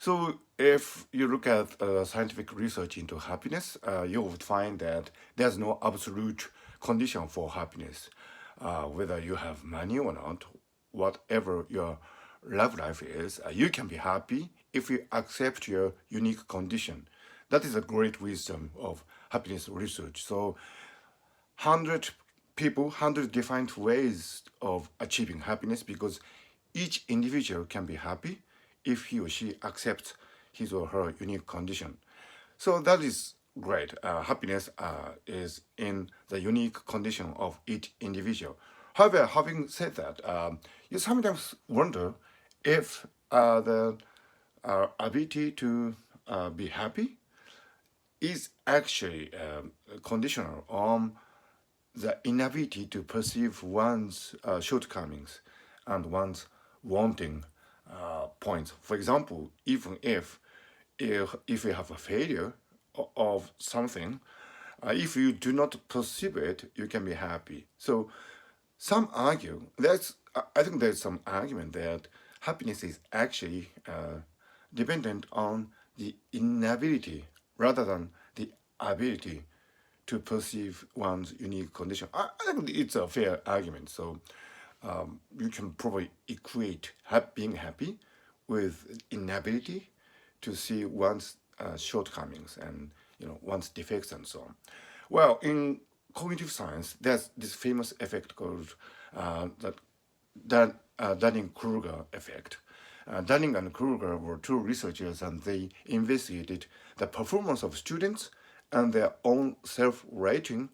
So if you look at scientific research into happiness, you would find that there's no absolute condition for happiness. Whether you have money or not, whatever your love life is, you can be happy if you accept your unique condition. That is a great wisdom of happiness research. So 100 people, 100 different ways of achieving happiness because each individual can be happy if he or she accepts his or her unique condition. So that is great. Happiness is in the unique condition of each individual. However, having said that, you sometimes wonder if the ability to be happy is actually conditional on the inability to perceive one's shortcomings and one's wanting points. For example, even if you have a failure of something, if you do not perceive it, you can be happy. So some argue that's I think there's some argument that happiness is actually dependent on the inability rather than the ability to perceive one's unique condition. I think it's a fair argument. So you can probably equate being happy with inability to see one's shortcomings and one's defects and so on. Well, in cognitive science, there's this famous effect called Dunning-Kruger effect. Dunning and Kruger were two researchers, and they investigated the performance of students and their own self-rating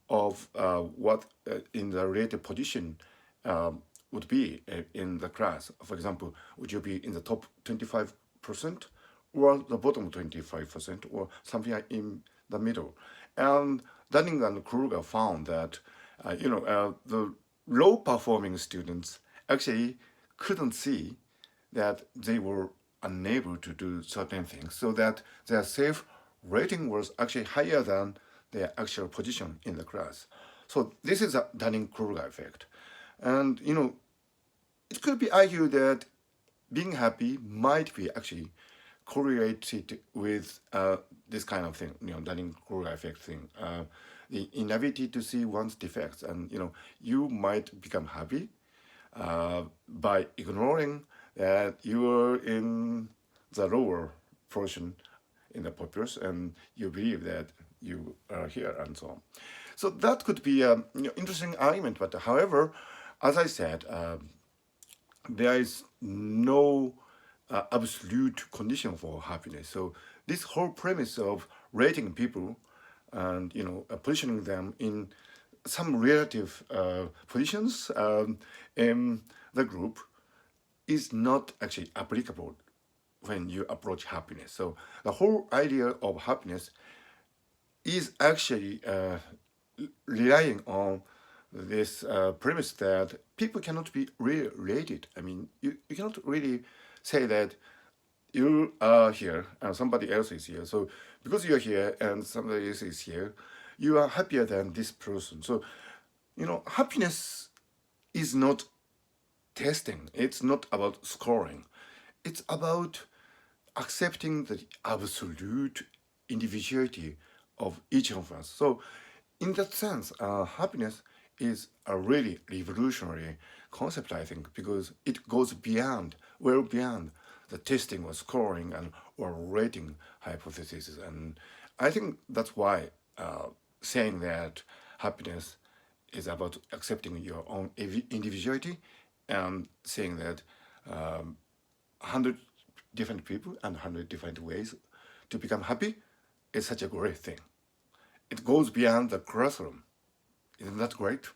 of what in the related position would be in the class. For example, would you be in the top 25% or the bottom 25% or something like in the middle? And Dunning and Kruger found that the low-performing students actually couldn't see that they were unable to do certain things, so that their self-rating was actually higher than their actual position in the class. So this is a Dunning-Kruger effect. And, it could be argued that being happy might be actually correlated with this kind of thing, Dunning-Kruger effect thing, the inability to see one's defects. And, you might become happy by ignoring that you are in the lower portion in the populace and you believe that you are here and so on. So that could be an interesting argument. But however, as I said, there is no absolute condition for happiness. So this whole premise of rating people and positioning them in some relative positions in the group is not actually applicable when you approach happiness. So the whole idea of happiness is actually relying on this premise that people cannot be really related. I mean, you cannot really say that you are here and somebody else is here. So because you're here and somebody else is here, you are happier than this person. So, happiness is not testing. It's not about scoring. It's about accepting the absolute individuality of each of us. So, in that sense, happiness is a really revolutionary concept, I think, because it goes well beyond the testing or scoring and or rating hypothesis. And I think that's why saying that happiness is about accepting your own individuality and saying that 100 different people and 100 different ways to become happy is such a great thing. It goes beyond the classroom. Isn't that great?